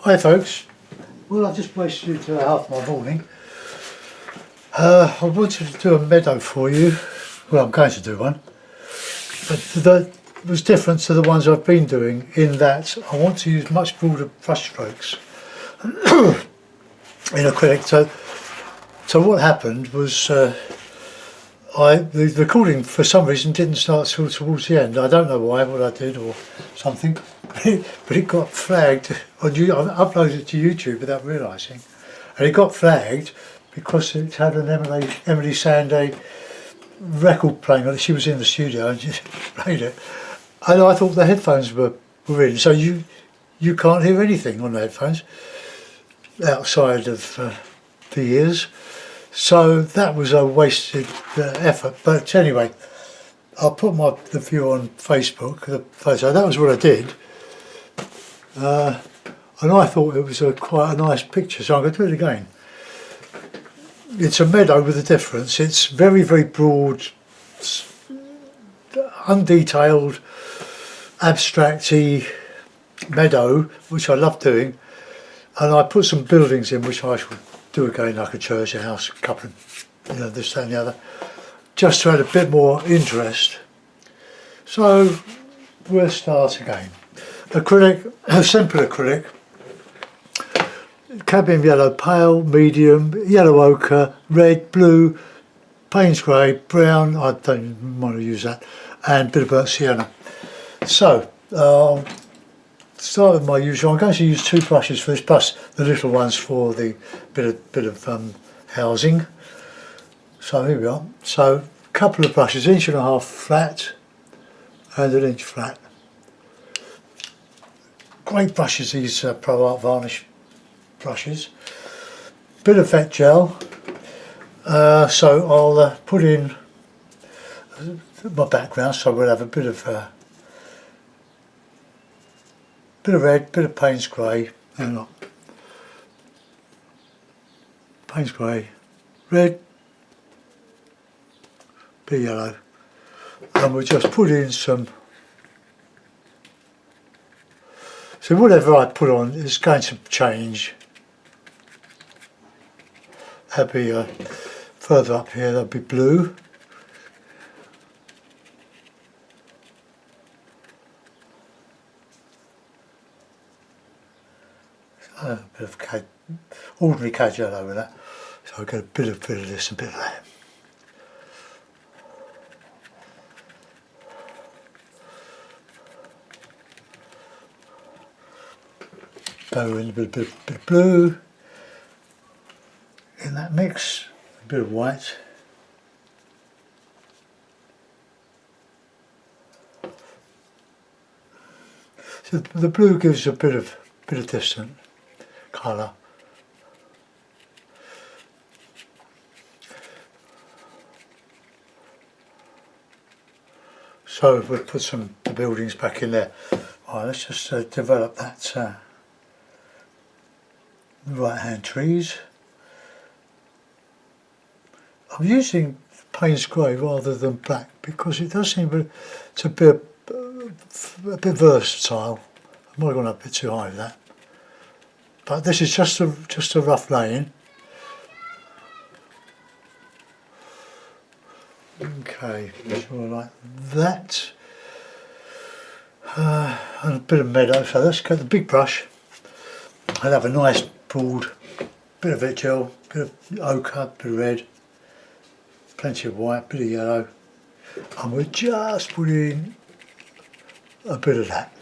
Hi folks, well I've just wasted half my morning. I wanted to do a meadow for you, well I'm going to do one, but that was different to the ones I've been doing in that I want to use much broader brush strokes in acrylic. So what happened was the recording for some reason didn't start till towards the end. I don't know why, what I did or something, but it got flagged on you. I uploaded it to YouTube without realising, and it got flagged because it had an Emily Sandé record playing on it. She was in the studio and just played it, and I thought the headphones were in, so you can't hear anything on the headphones outside of the ears. So that was a wasted effort. But anyway, I'll put the view on Facebook, the photo. That was what I did. And I thought it was quite a nice picture, so I'm going to do it again. It's a meadow with a difference. It's very, very broad, undetailed, abstract-y meadow, which I love doing. And I put some buildings in, which I shall do again, like a church, a house, a couple of, this, that and the other, just to add a bit more interest. So we'll start again. Acrylic, simple acrylic, cadmium yellow, pale, medium, yellow ochre, red, blue, Payne's grey, brown, I don't want to use that, and a bit of burnt sienna. So I'll start with my usual. I'm going to use two brushes for this, plus the little ones for the bit of housing. So here we are. So a couple of brushes, 1.5 inch flat and 1 inch flat. Great brushes, these Pro Art varnish brushes. Bit of vet gel. So I'll put in my background. So we'll have a bit of red, bit of Payne's grey, hang on, Payne's grey, red, bit of yellow, and we'll just put in some, so whatever I put on is going to change. That'll be further up here, that'll be blue. A bit of ordinary cad yellow with that, so I get a bit of this and a bit of that. Go in a bit of blue in that mix, a bit of white. So the blue gives a bit of distant colour. So we'll put the buildings back in there. Alright, let's just develop that right hand trees. I'm using Payne's grey rather than black because it does seem to be a bit versatile. I might have gone up a bit too high with that. But this is just a rough laying. Okay, sure like that. And a bit of meadow. So let's get the big brush. I'll have a nice broad bit of vet gel, bit of ochre, bit of red, plenty of white, bit of yellow, and we'll just put in a bit of that.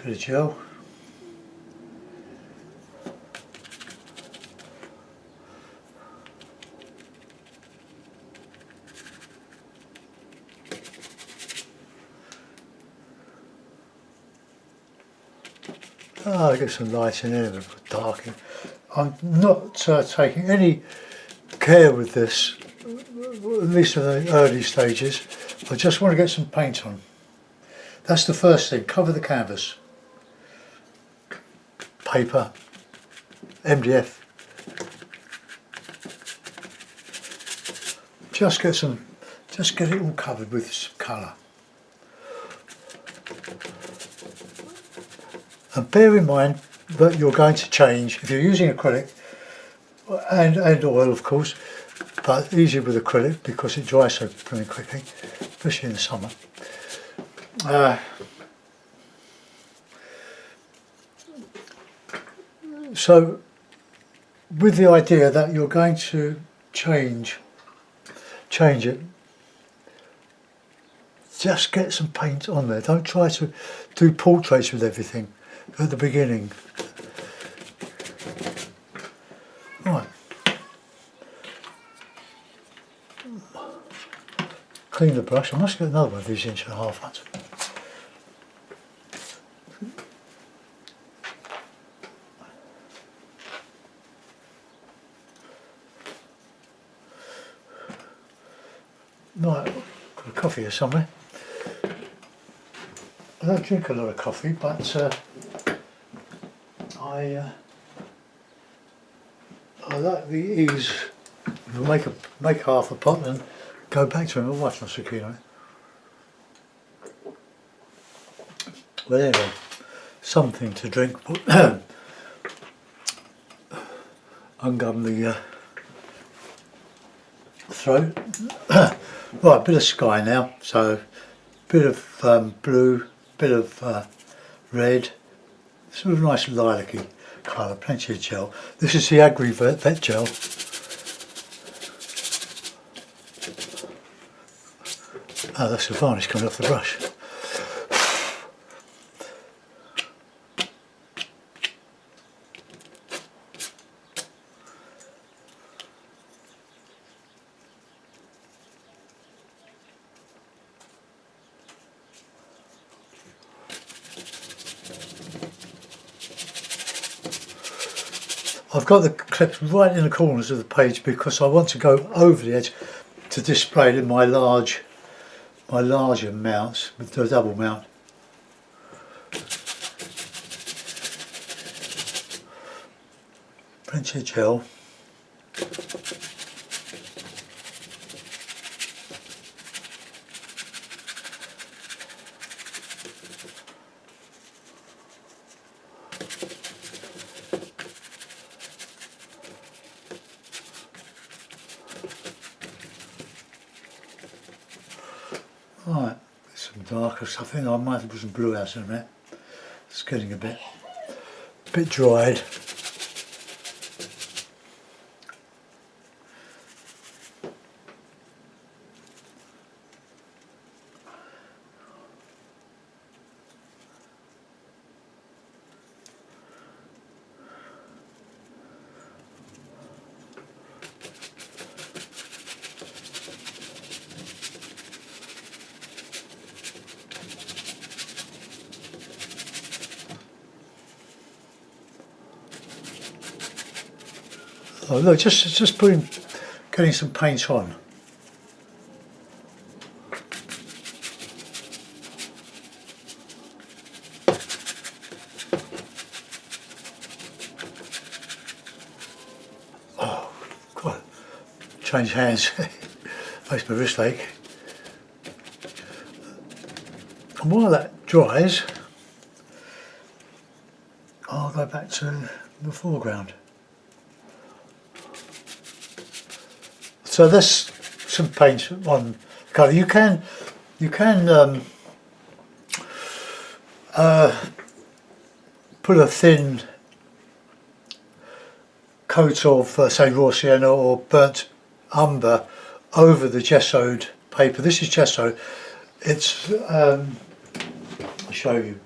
Bit of gel. I get some light in here, but dark in. I'm not taking any care with this, at least in the early stages. I just want to get some paint on. That's the first thing. Cover the canvas. Paper, MDF, just get it all covered with some colour. And bear in mind that you're going to change, if you're using acrylic, and oil of course, but easier with acrylic because it dries so pretty quickly, especially in the summer. So with the idea that you're going to change it, just get some paint on there. Don't try to do portraits with everything at the beginning. Right. Clean the brush. I must get another one of these 1.5 ones. Right, got a coffee here somewhere. I don't drink a lot of coffee, but I like the ease. Make half a pot and go back to him. My wife's not so keen on it. But anyway, something to drink. Ungum the throat. Right, a bit of sky now. So, bit of blue, bit of red. Sort of nice lilac-y colour. Plenty of gel. This is the Agri Vet gel. Oh, that's the varnish coming off the brush. I've got the clips right in the corners of the page because I want to go over the edge to display it in my larger mounts with the double mount. Plenty of gel. Right, some darker stuff in. I might have put some blue out in there. It's getting a bit dried. Oh look, just getting some paint on. Oh, God, change hands. Makes my wrist ache. And while that dries, I'll go back to the foreground. So there's some paint on colour. You can put a thin coat of say raw sienna or burnt umber over the gessoed paper. This is gesso. It's I'll show you.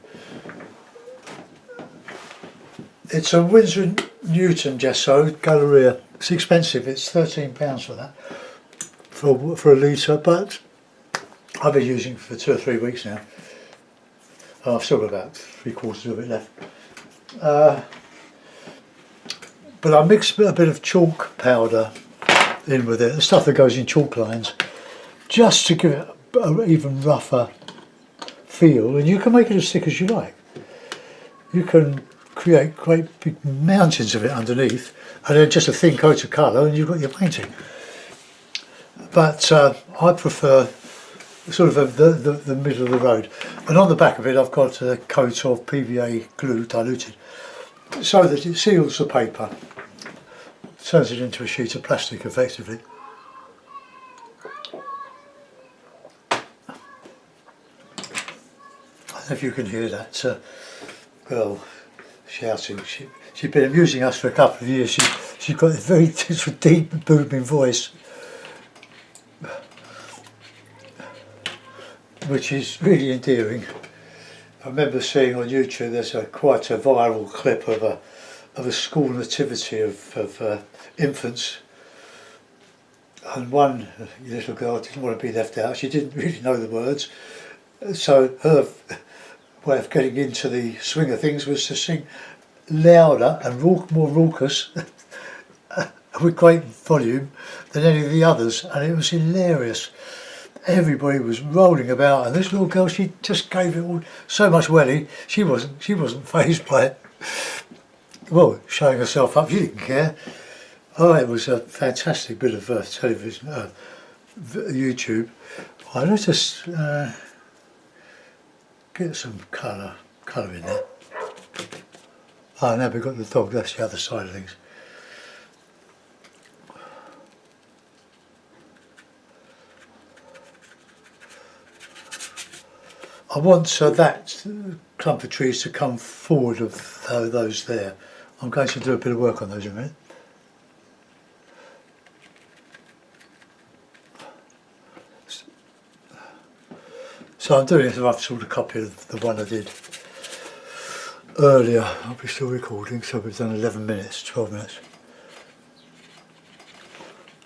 It's a Winsor Newton gesso Galleria. It's expensive. It's £13 for that, for a litre. But I've been using it for 2 or 3 weeks now. I've still got about 3/4 of it left. But I mixed a bit of chalk powder in with it, the stuff that goes in chalk lines, just to give it an even rougher feel. And you can make it as thick as you like. You can create great big mountains of it underneath, and then just a thin coat of colour, and you've got your painting. but I prefer sort of the middle of the road. And on the back of it I've got a coat of PVA glue diluted so that it seals the paper, turns it into a sheet of plastic effectively. I don't know if you can hear that girl shouting. She's been amusing us for a couple of years. She's got a very deep booming voice, which is really endearing. I remember seeing on YouTube there's quite a viral clip of a school nativity of infants, and one little girl didn't want to be left out. She didn't really know the words, so her way of getting into the swing of things was to sing louder and more raucous with great volume than any of the others, and it was hilarious. Everybody was rolling about, and this little girl, she just gave it all so much welly. She wasn't fazed by it. Well, showing herself up, she didn't care. Oh, it was a fantastic bit of television, YouTube. Well, let's just get some colour in there. Oh, now we've got the dog. That's the other side of things. I want that clump of trees to come forward of those there. I'm going to do a bit of work on those in a minute. So I'm doing a rough sort of copy of the one I did earlier. I'll be still recording, so we've done 11 minutes, 12 minutes.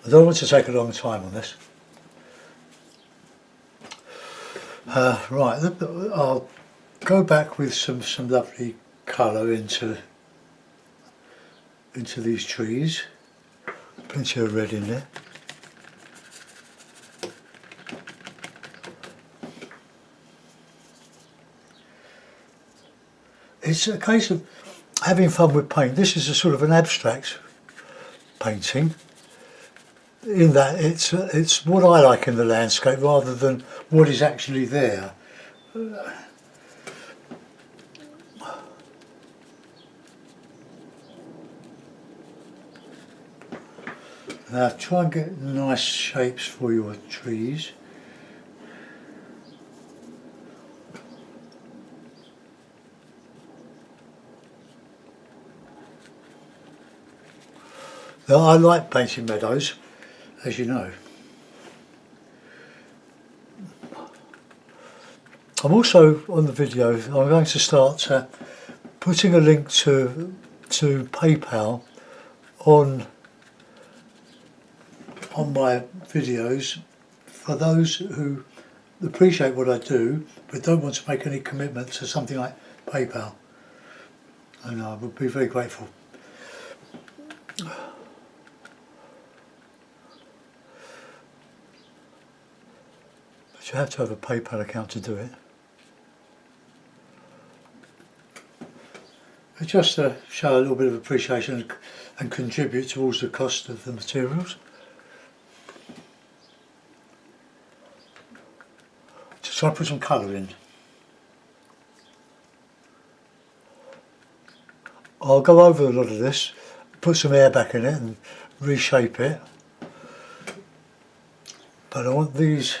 I don't want to take a long time on this. Right, I'll go back with some lovely colour into these trees. Plenty of red in there. It's a case of having fun with paint. This is a sort of an abstract painting, in that it's what I like in the landscape rather than what is actually there. Now try and get nice shapes for your trees. Now, I like painting meadows, as you know. I'm also on the video. I'm going to start putting a link to PayPal on my videos for those who appreciate what I do but don't want to make any commitment to something like PayPal, and I would be very grateful. But you have to have a PayPal account to do it. But just to show a little bit of appreciation and contribute towards the cost of the materials. Just try to put some colour in. I'll go over a lot of this, put some air back in it and reshape it. But I want these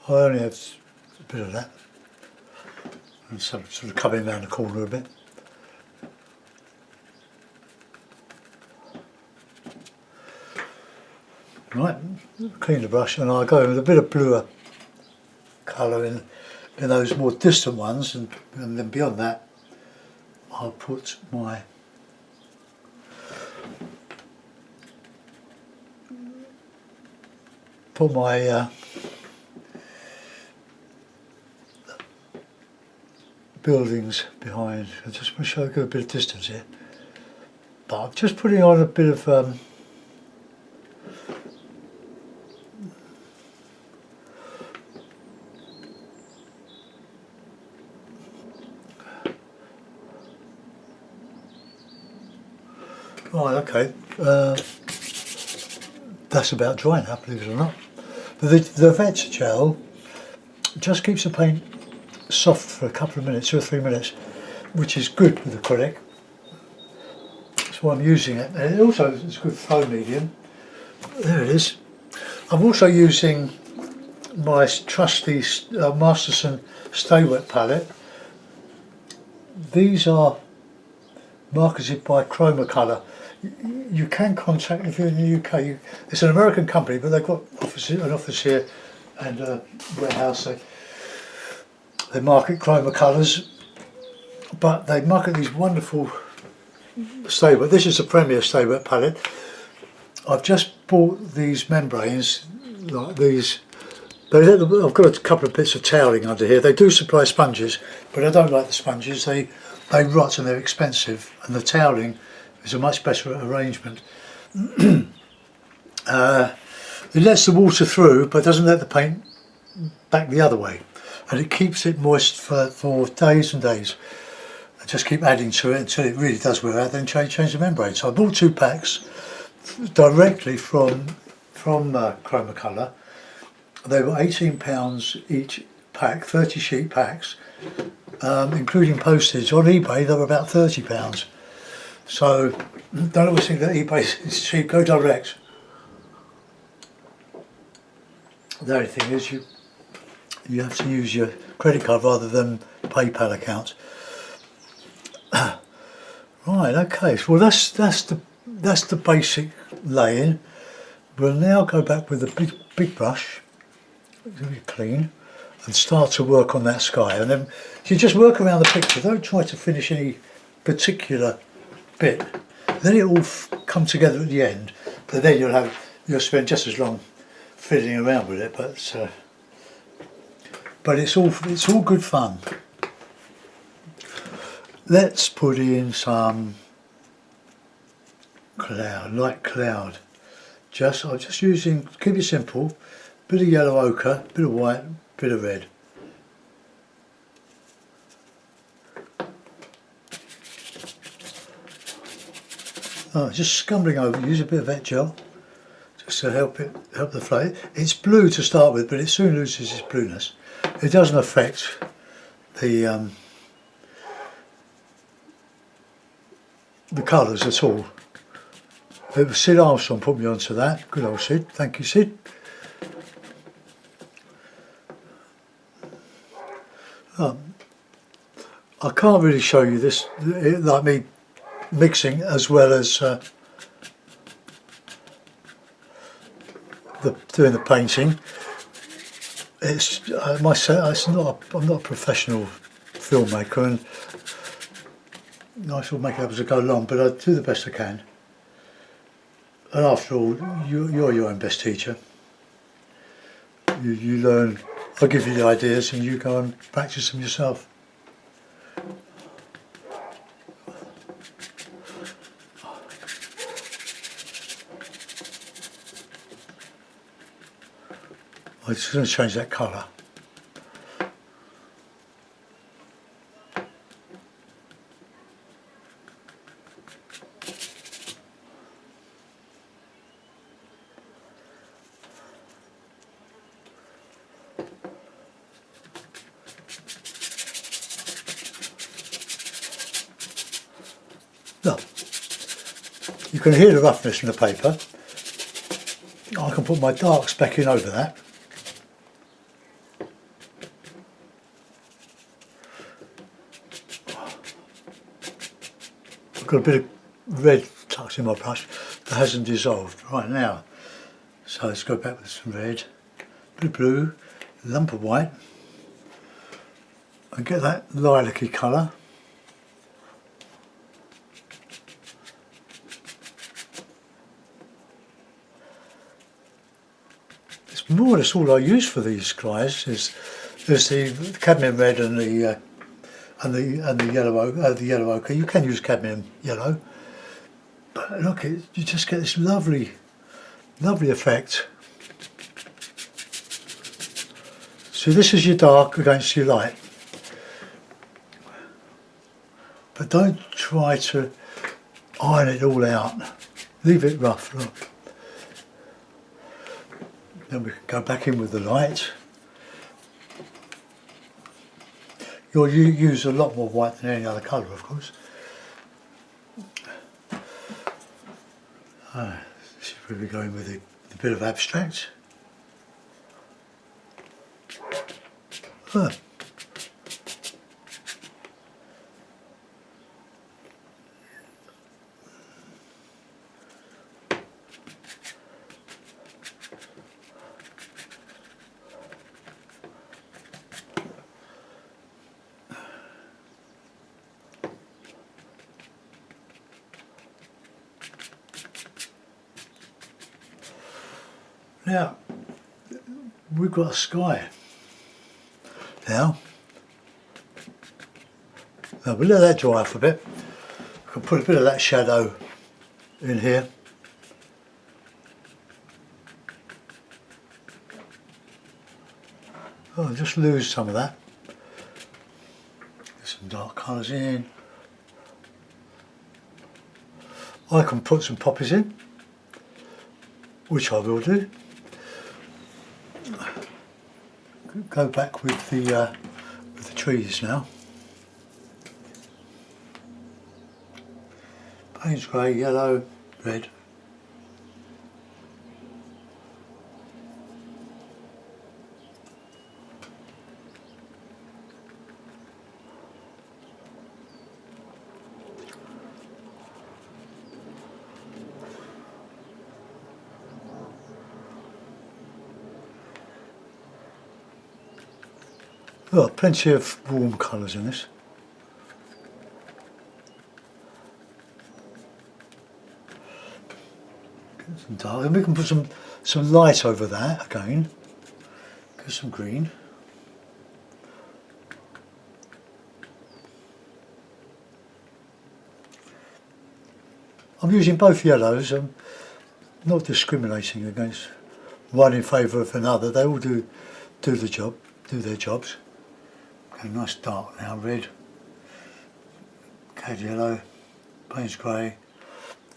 I only have a bit of that, and some sort of coming around the corner a bit. Right, clean the brush, and I'll go with a bit of bluer colour in those more distant ones, and then beyond that I'll put my buildings behind. I just want to show a good bit of distance here, but I'm just putting on a bit of Right, okay. That's about dry now, believe it or not. But the vet gel just keeps the paint soft for a couple of minutes, 2 or 3 minutes, which is good with acrylic. That's why I'm using it. And it also is a good flow medium. There it is. I'm also using my trusty Masterson Stay Wet palette. These are marketed by Chroma Colour. You can contact, if you're in the UK, it's an American company, but they've got an office here and a warehouse. They market Chroma Colours, but they market these wonderful Stay Wet. This is the Premier Stay Wet palette. I've just bought these membranes, like these. I've got a couple of bits of toweling under here. They do supply sponges, but I don't like the sponges. They rot and they're expensive, and the toweling is a much better arrangement. It lets the water through, but doesn't let the paint back the other way, and it keeps it moist for days and days. I just keep adding to it until it really does wear out, then change the membrane. So I bought 2 packs directly from Chroma Colour. They were £18 each pack, 30 sheet packs, including postage. On eBay they were about £30. So don't always think that eBay is cheap, go direct. The only thing is you have to use your credit card rather than PayPal account. Right, okay, well that's the basic laying. We'll now go back with a big brush, really clean, and start to work on that sky. And then you just work around the picture, don't try to finish any particular bit. Then it will come together at the end, but then you'll spend just as long fiddling around with it, but it's all good fun. Let's put in some cloud, light cloud. I'm just using, keep it simple, bit of yellow ochre, bit of white, bit of red. Just scumbling over, use a bit of vet gel just to help the flow. It's blue to start with, but it soon loses its blueness. It doesn't affect the colours at all. It was Sid Armstrong put me onto that. Good old Sid. Thank you, Sid. I can't really show you this, like me mixing as well as doing the painting. I'm not a professional filmmaker, and I shall make it up as I go along, but I do the best I can. And after all, you're your own best teacher. You learn, I give you the ideas and you go and practice them yourself. I'm just going to change that colour. Now, you can hear the roughness in the paper. I can put my darks back in over that. I've got a bit of red tucked in my brush that hasn't dissolved right now. So let's go back with some red, bit of blue, a lump of white, and get that lilac-y colour. It's more or less all I use for these guys is the cadmium red and the yellow ochre. You can use cadmium yellow, but look, you just get this lovely effect. So this is your dark against your light, but don't try to. iron it all out. Leave it rough, look. Then we can go back in with the light. You'll use a lot more white than any other colour, of course. This is where we're going with a bit of abstract. Now, we've got a sky. Now we'll let that dry off a bit. We can put a bit of that shadow in here. Oh, just lose some of that. Get some dark colours in. I can put some poppies in, which I will do. Go back with the trees now. Payne's grey, yellow, red. Oh, plenty of warm colours in this. Get some dark, and we can put some light over that again. Get some green. I'm using both yellows. I'm not discriminating against one in favour of another. They all do the job, do their jobs. Okay, nice dark now, red, cad yellow, Payne's grey.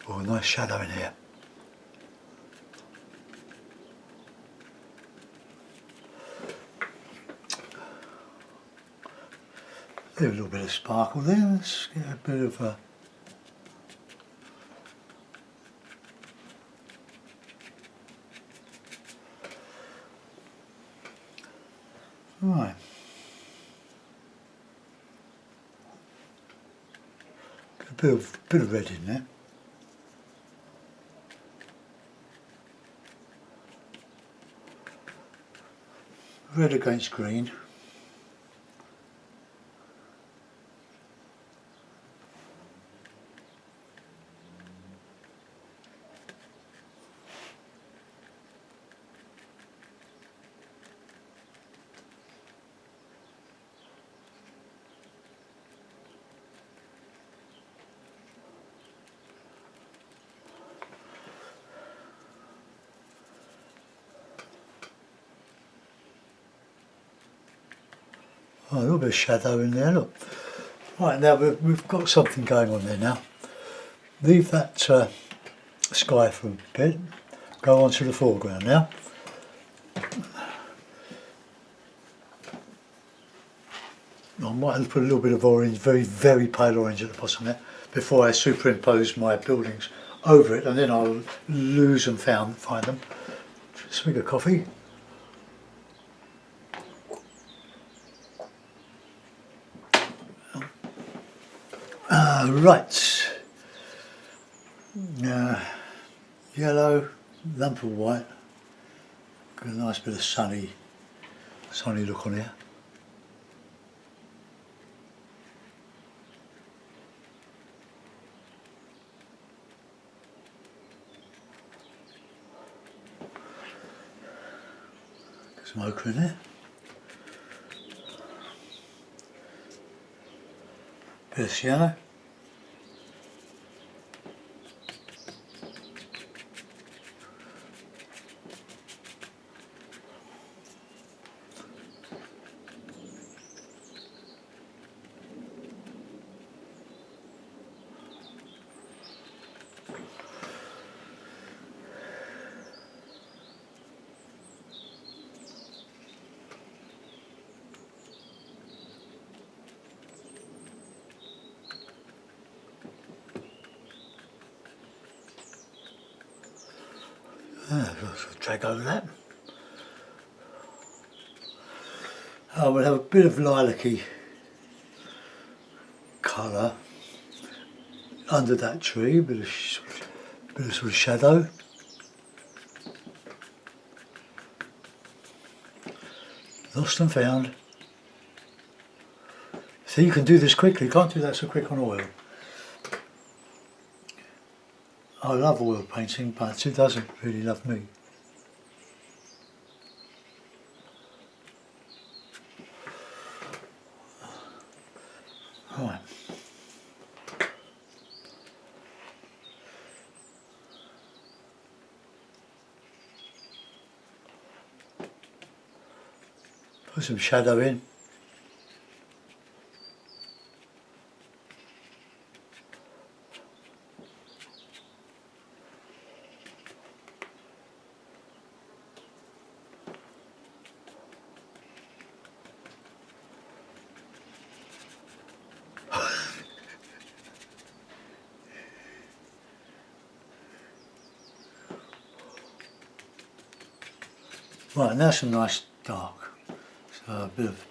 Oh, nice shadow in here. There's a little bit of sparkle there. Let's get a bit of a right. Get a bit of red in there. Red against green. Oh, a little bit of shadow in there, look. Right, now we've got something going on there now. Leave that sky for a bit. Go on to the foreground now. I might put a little bit of orange, very, very pale orange at the bottom there, before I superimpose my buildings over it, and then I'll lose and find them. Swig of coffee. Right, yellow, lump of white, got a nice bit of sunny look on here. Get some ochre in there. Bit of sienna. Drag over that. We'll have a bit of lilac-y colour under that tree, bit of sort of shadow. Lost and found. So you can do this quickly, you can't do that so quick on oil. I love oil painting, but it doesn't really love me. Right. Put some shadow in. Right, now some nice dark. So a bit of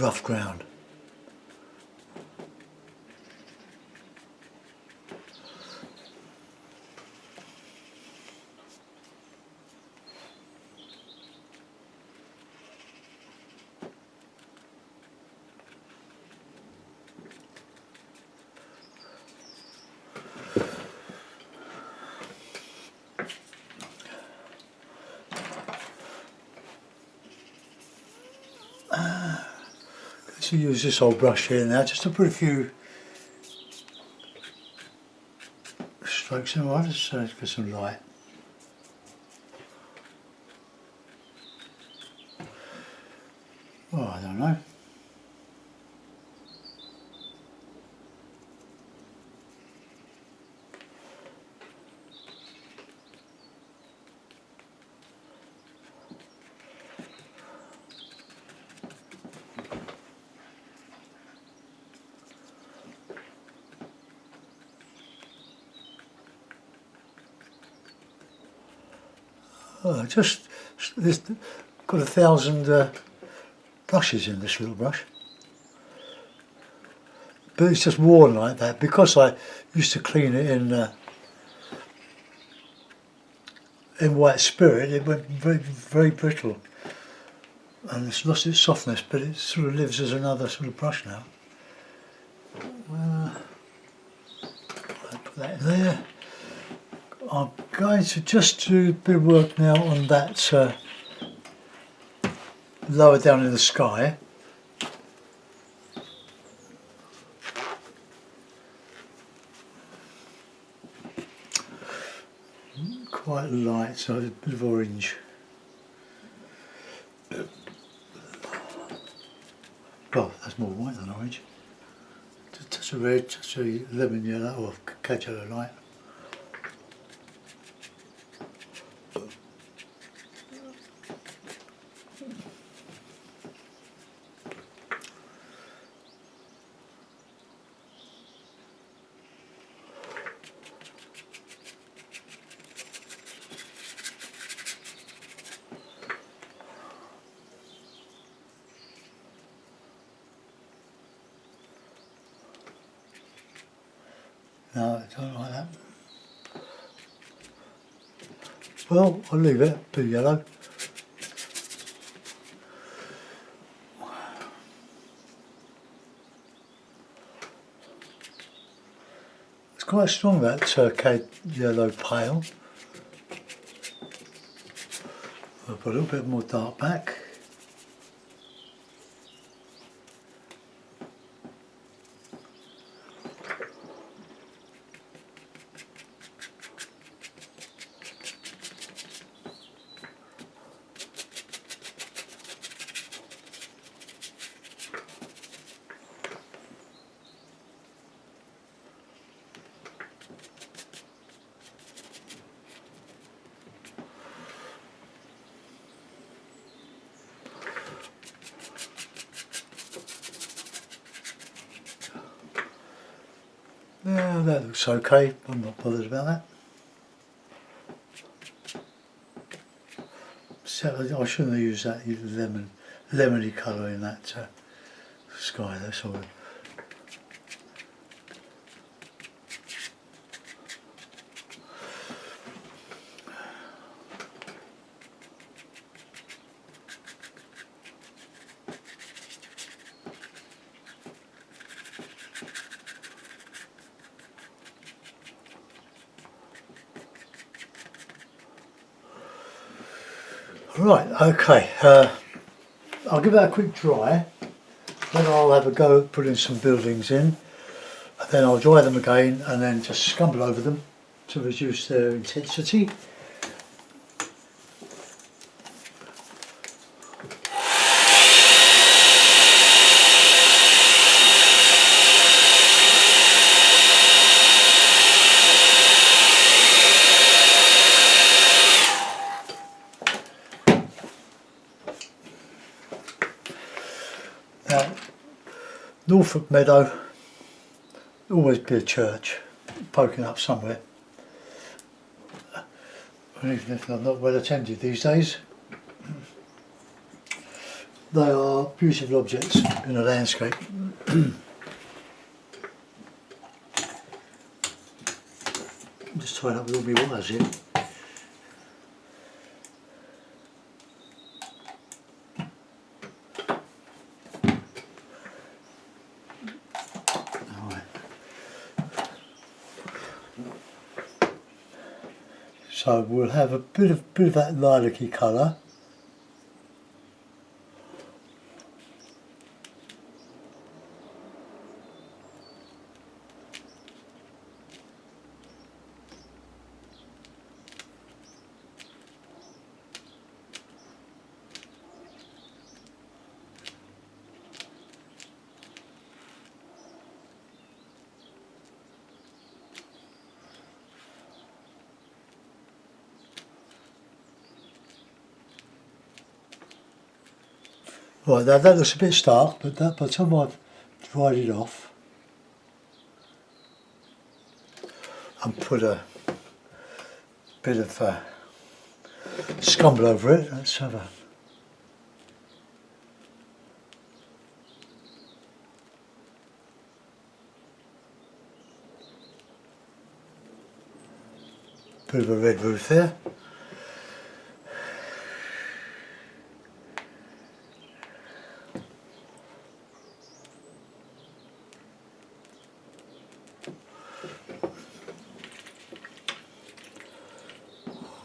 rough ground. So use this old brush here now just to put a few strokes in. Right, just get some light. Oh, I don't know. Just this got 1,000 brushes in this little brush, but it's just worn like that because I used to clean it in white spirit. It went very brittle, and it's lost its softness, but it sort of lives as another sort of brush now. I'll put that in there. I'm going to just do a bit of work now on that lower down in the sky. Quite light, so a bit of orange. Well, that's more white than orange. Just touch of red, touch of lemon yellow or cad yellow light. No, I don't like that. Well, I'll leave it, be yellow. It's quite strong, that cad yellow pale. I'll put a little bit more dark back. Yeah, that looks okay. I'm not bothered about that. So I shouldn't have used that lemony colour in that sky. That's all. Right, okay. I'll give that a quick dry. Then I'll have a go at putting some buildings in. And then I'll dry them again and then just scumble over them to reduce their intensity. Now, Norfolk meadow, always be a church poking up somewhere. And even if they're not well attended these days, they are beautiful objects in a landscape. Just tying up with all my wires here. So we'll have a bit of that lilac-y colour. Right, that looks a bit stark, but by the time I've dried it off and put a bit of scumble over it, let's have a bit of a red roof there.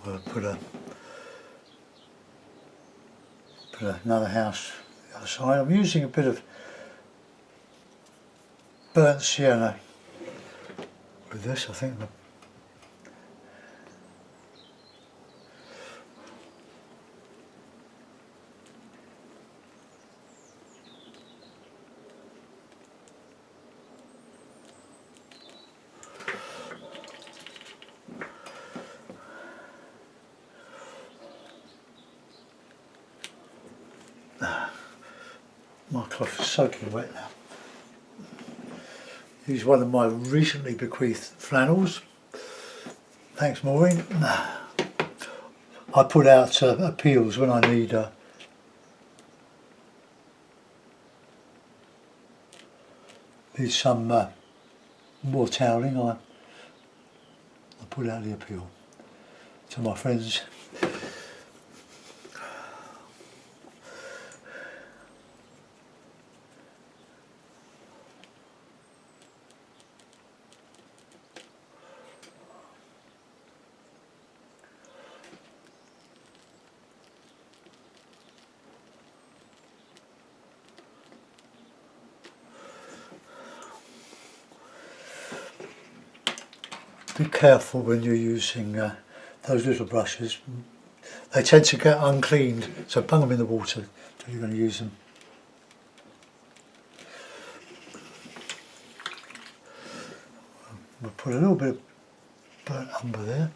We'll put another house the other side. I'm using a bit of burnt sienna with this, I think. My cloth is soaking wet now. Use one of my recently bequeathed flannels. Thanks, Maureen. I put out appeals when I need some more toweling. I put out the appeal to my friends. be careful when you're using those little brushes. They tend to get uncleaned, so bung them in the water if you're going to use them. We'll put a little bit of burnt umber there.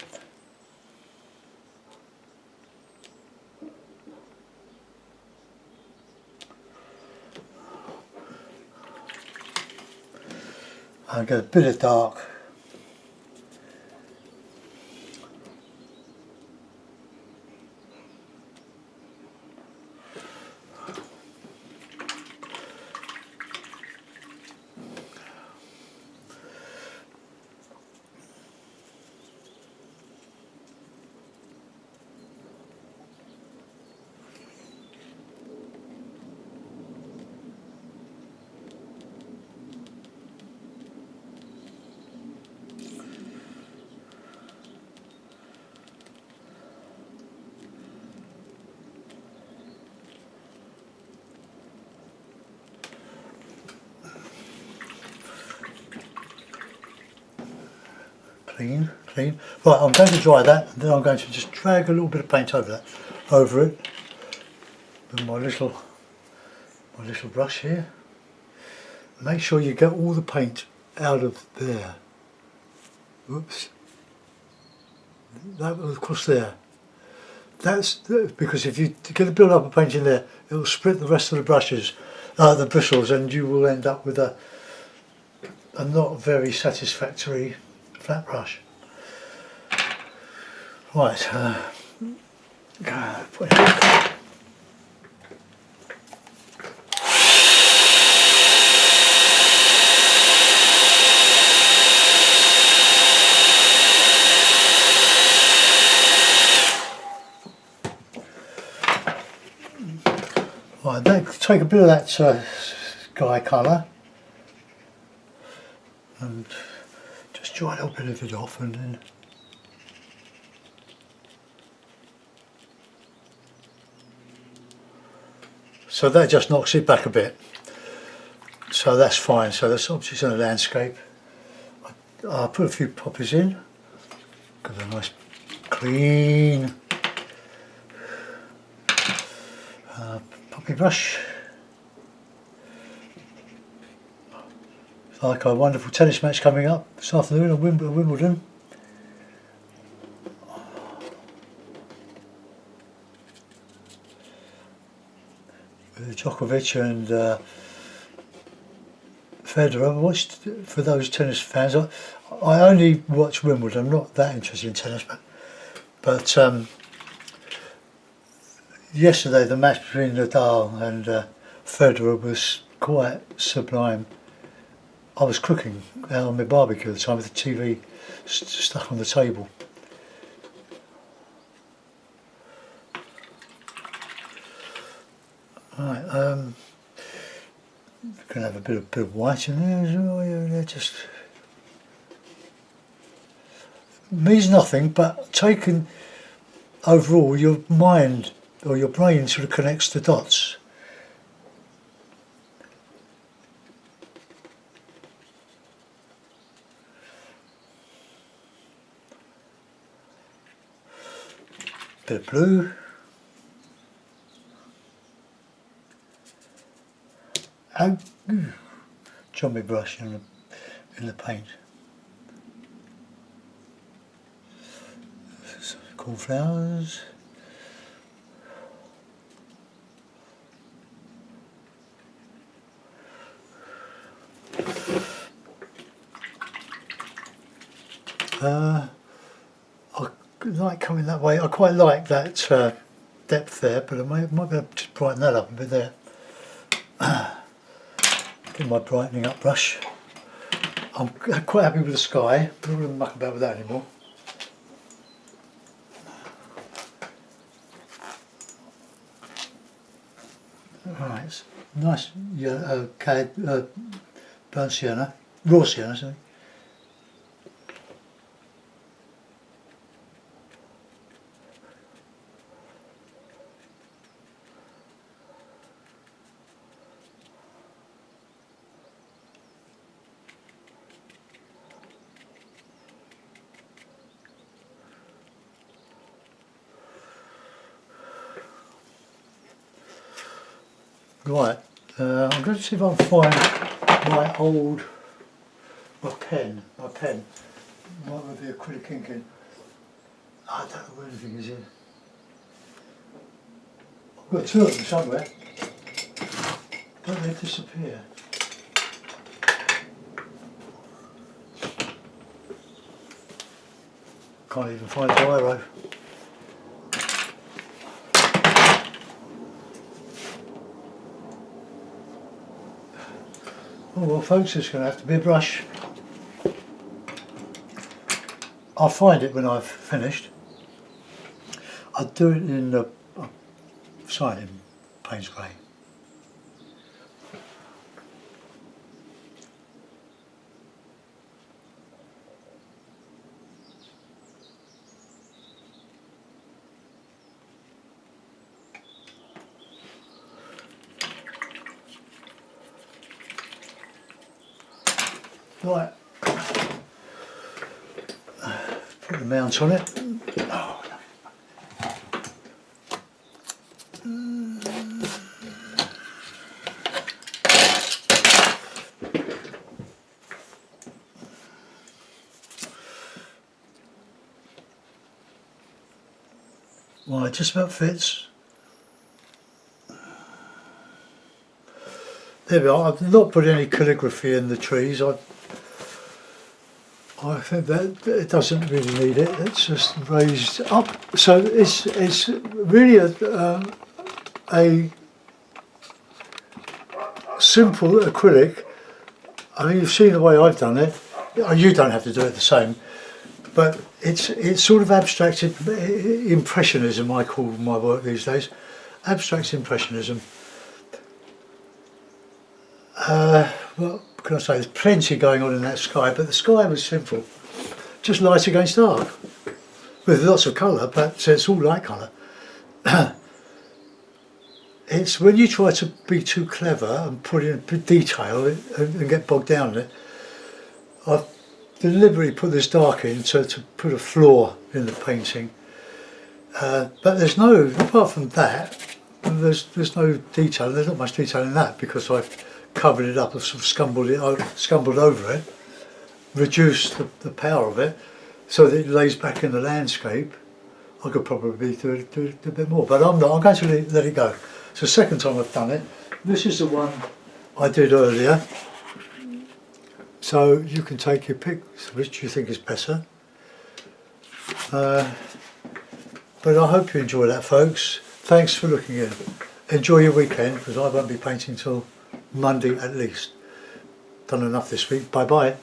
I'll get a bit of dark. Clean, clean. Right, I'm going to dry that, and then I'm going to just drag a little bit of paint over it, with my little brush here. Make sure you get all the paint out of there. Oops. That across there. That's because if you get a build up of paint in there, it will split the rest of the brushes, the bristles, and you will end up with a not very satisfactory flat brush. Right, put it. Right, then take a bit of that sky colour and just dry a little bit of it off, and then so that just knocks it back a bit. So that's fine. So that's obviously in a landscape. I'll put a few poppies in. Got a nice clean poppy brush. It's like a wonderful tennis match coming up this afternoon at Wimbledon. With Djokovic and Federer. I watched, for those tennis fans, I only watch Wimbledon. I'm not that interested in tennis, but yesterday the match between Nadal and Federer was quite sublime. I was cooking out on my barbecue at the time with the TV stuck on the table. Right, can have a bit of white in there as well. Yeah, just means nothing, but taken overall, your mind or your brain sort of connects the dots. Bit of blue. And chummy brush in the paint. Some cornflowers. I like coming that way. I quite like that depth there, but I might be able to brighten that up a bit there. Get my brightening up brush. I'm quite happy with the sky. I'm not going to muck about with that anymore. Alright, nice yellow, burnt sienna, raw sienna, sorry. Right, I'm going to see if I can find my pen, with the acrylic ink in. I don't know where anything is here. I've got two of them somewhere. Don't they disappear? Can't even find the biro. Oh well folks, it's going to have to be a brush. I'll find it when I've finished. I'll do it in the sign in Payne's Grey. Right, put the mount on it. Oh. Well, it just about fits. There we are. I've not put any calligraphy in the trees. I think that it doesn't really need it. It's just raised up. So it's really a simple acrylic. I mean, you've seen the way I've done it. You don't have to do it the same, but it's sort of abstract impressionism. I call my work these days, abstract impressionism. What can I say? There's plenty going on in that sky, but the sky was simple, just light against dark, with lots of colour, but it's all light colour. It's when you try to be too clever and put in detail and get bogged down in it. I've deliberately put this dark in to put a flaw in the painting, but there's no, apart from that, there's no detail. There's not much detail in that because I've covered it up, I've sort of scumbled over it, reduced the power of it so that it lays back in the landscape. I could probably do a bit more, but I'm not. I'm going to let it go. It's the second time I've done it. This is the one I did earlier, so you can take your pick which you think is better. But I hope you enjoy that, folks. Thanks for looking in. Enjoy your weekend, because I won't be painting till Monday at least. Done enough this week. Bye bye.